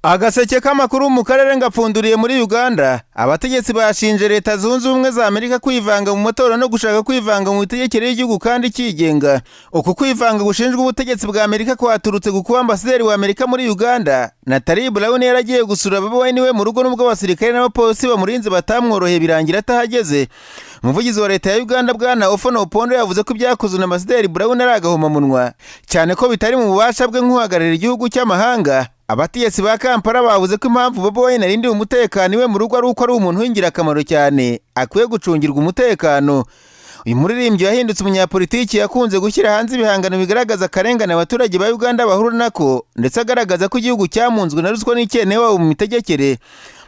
Agaseke k'amakuru mu karere ngapfunduriye muri Uganda, abategetsi bashinje leta zunze ubumwe za Amerika kwivanga mu matora no gushaka kwivanga mu itegekere ry'igihugu kandi kigenga. Uku kwivanga gushinjwa ubutegetsi bwa Amerika kwaturutse gukuba ambasaderi wa Amerika muri Uganda. Natali Brown yaragiye gusura babawe niwe mu rugo nubwo abasirikare n'abapolisi bamurinze batamworoheye birangira atahageze. Umuvugizi wa leta ya Uganda bwana Ofono Opondo yavuze ko ibyakozwe na ambasaderi Brown ari agahomamunwa, cyane ko bitari mu bubasha bwe nk'uhagararira igihugu cy'amahanga. Abategetsi ba Kampala bavuze ko impamvu Bobi Wine arindi umutekano iwe mu rugo ari uko ari umuntu w'ingirakamaro cyane akwiye gucungirwa umutekano. Uyu muririmbyi yahindutse umunyapolitiki yakunze gushyira hanze ibihangano bigaragaza akarengane abaturage ba Uganda bahura nako, ndetse agaragaza ko igihugu cyamunzwe na ruswa n'icyenewabo mu mitegekere.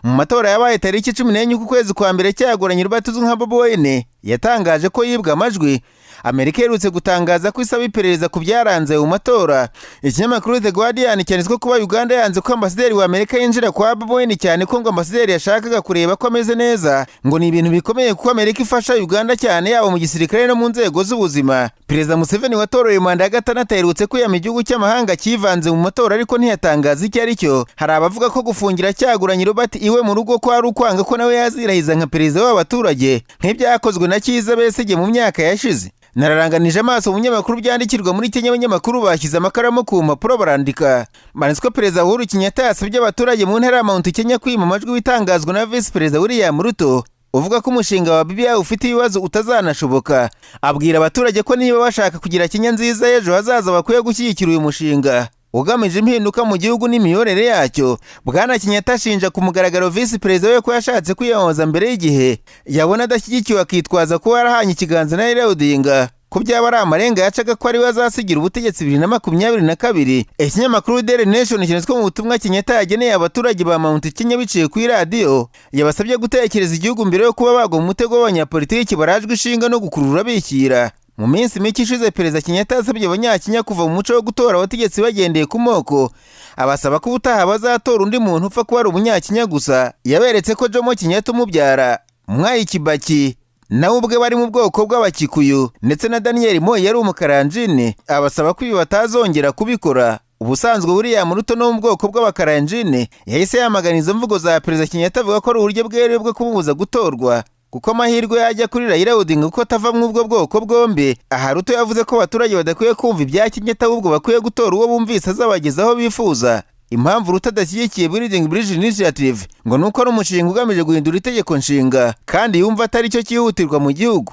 Mu matora yabaye tariki 14 ku kwezi kwa mbere cyagoranye rubatuzwe nka Bobi Wine yatangaje ko yibwa amajwi. Amerika yerutse gutangaza ko isaba iperereza ku byaranze mu matora. Ikinyamakuru The Guardian cyanditswe kuba Uganda yanze ko ambasaderi wa Amerika yinjira kwa Bobi Wine, cyane ko ngo ambasaderi yashakaga kureba ko ameze neza. Ngo ni ibintu bikomeye kuko Amerika ifasha Uganda cyane yabo mu gisirikare no mu nzego z'ubuzima. Perezida Museveni watoreye manda ya gatandatu aherutse kwiyama igihugu cy'amahanga kivanze mu matora ariko ntiyatangaza icyo ari cyo. Hari abavuga ko gufungira cyaguranye Robert iwe mu rugo ko ari ukwanga ko nawe yazirahiza nka perezida w'abaturage nk'ibyakozwe na Kiza Besege mu myaka yashize. Nararanganije amaso mu binyamakuru byandikirwa muri Kenya, abanyamakuru bashyize amakaramu ku mpapuro barandika. Banditswe Perezida Uhuru Kenyatta yasabye abaturage mu ntara ya Mount Kenya kwima amajwi bitangazwa na Vice Perezida William Ruto uvuga ko umushinga wa BBI ufite ibibazo utazanashoboka. Abwira abaturage ko niba bashaka kugira Kenya nziza ejo hazaza bakwiye gushyigikira uyu mushinga ugamije impinduka mu gihugu n'imiyorere yacyo. Bwana Kenyatta ashinja ku mugaragaro Vice Perezida we ko yashatse kwiyamamaza mbere y'igihe yabona adashyigikiwe akitwaza ko yarahanye ikiganza na Raila Odinga ko byaba ari amarenga yacaga ko ari we azasigira ubutegetsi 2022. Ikinyamakuru Daily Nation cyanditswe mu butumwa Kenyatta yageneye abaturage ba Mount Kenya biciye kuri radio yabasabye gutekereza igihugu mbere yo kuba bagwa mu mutego w'abanyapolitiki barajwe ishinga no gukurura bishyira. Mu minsi mike ishize Perezida Kenyatta yasabye abanyakenya kuva mu muco wo gutora abategetsi bagendeye ku moko, abasaba ko ubutaha bazatora undi muntu upfa kuba ari umunyakenya gusa. Yaberetse ko Jomo Kenyatta umubyara Mwai Kibaki nawe ubwe bari mu bwoko bw'Abakikuyu, ndetse na Daniel Moi yari umukaranjine, abasaba ko ibi batazongera kubikora. Ubusanzwe William Ruto no mu bwoko bw'Abakaranjine yahise yamagana izo mvugo za Perezida Kenyatta avuga ko ari uburyo bweruye bwo kumubuza gutorwa kuko amahirwe yajya kuri Raila Odinga kuko atava mu ubwo bwoko bwombi. Aha Ruto yavuze ko abaturage badakwiye kumva ibya Kenyatta ahubwo bakwiye gutora uwo bumvise azabagezaho bifuza. Impamvu Ruto adashyigikiye Building Bridge Initiative ngo nuko ari umushinga ugamije guhindura itegeko nshinga kandi yumva atari cyo cyihutirwa mu gihugu.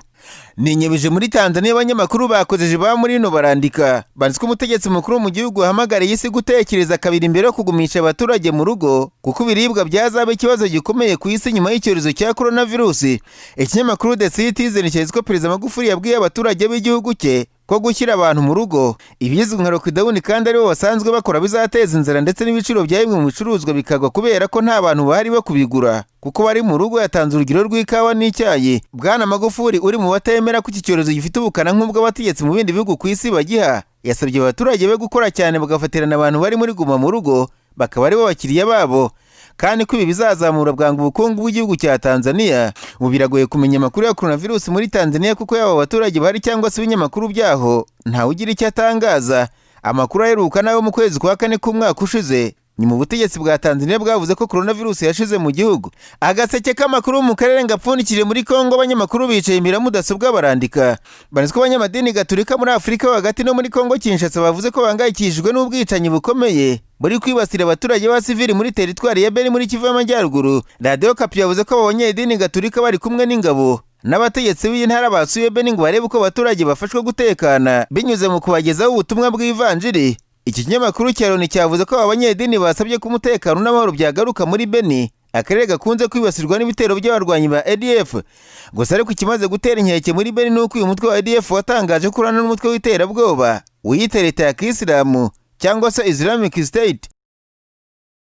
Ninyebije muri Tanzania abanyamakuru bakojeje ba muri no barandika banditswe umutegetsi mukuru mu gihugu ahamagariye isi gutekereza kabiri mbere yo kugumisha abaturage mu rugo kuko ibiribwa byazaba ikibazo gikomeye ku isi nyuma y'icyorezo cya coronavirus. Ikinyamakuru The Citizen cyanditswe Perezida Magufuli yabwiye abaturage b'igihugu cye ko gushyira abantu mu rugo ibizwi nka lockdown kandi aribo basanzwe bakora bizateza inzara ndetse n'ibiciro bya bimwe mu bicuruzwa bikagwa kubera ko nta bantu bahari bo kubigura kuko bari mu rugo. Yatanze urugero rw'ikawa n'icyayi. Bwana Magufuli uri mu batemera ko iki cyorezo gifite ubukana nk'ubwo abategetsi mu bindi bihugu ku isi bagiha, yasabye abaturage be gukora cyane bagafatirana abantu bari muri guma mu rugo bakaba ari bo bakiriya babo, kandi ko ibi bizazamura bwangu ubukungu bw'igihugu cya Tanzania. Ubu biragoye kumenya amakuru ya coronavirus muri Tanzania kuko yaba abaturage bari cyangwa se ibinyamakuru byaho ntawe ugira icyo atangaza. Amakuru aheruka nayo mu kwezi kwa 4 k'umwaka ushize nyuma ubutegetsi bwa Tanzania bwavuze ko coronavirus yashize mu gihugu. Agaseke k'amakuru mu karere ngapfundikije muri Kongo, abanyamakuru bicaye imbere mudasobwa barandika. Banditswe abanyamadini gaturika muri Afurika hagati no muri Kongo Kinshasa bavuze ko bangayikishijwe n'ubwicanyi bukomeye buri kwibasira abaturage ba civili muri teritwari ya Beni muri Kivu y'Amajyaruguru. Radio Kapi yavuze ko abanyedini gaturika bari kumwe n'ingabo n'abategetsi b'intara basuye Beni ngo barebe ko abaturage bafashwe gutekana binyuze mu kubagezaho ubutumwa bw'ivanjiri. Iki kinyamakuru cya Loni cyavuze ko abanyedini basabye ko umutekano n'amahoro byagaruka muri Beni, akarere gakunze kwibasirwa n'ibitero by'abarwanyi ba ADF. Gusa ariko ikimaze gutera inkeke muri Beni nuko uyu mutwe wa ADF watangaje ko urana n'umutwe w'iterabwoba wiyita leta ya Kisilamu cyangwa se Islamic State.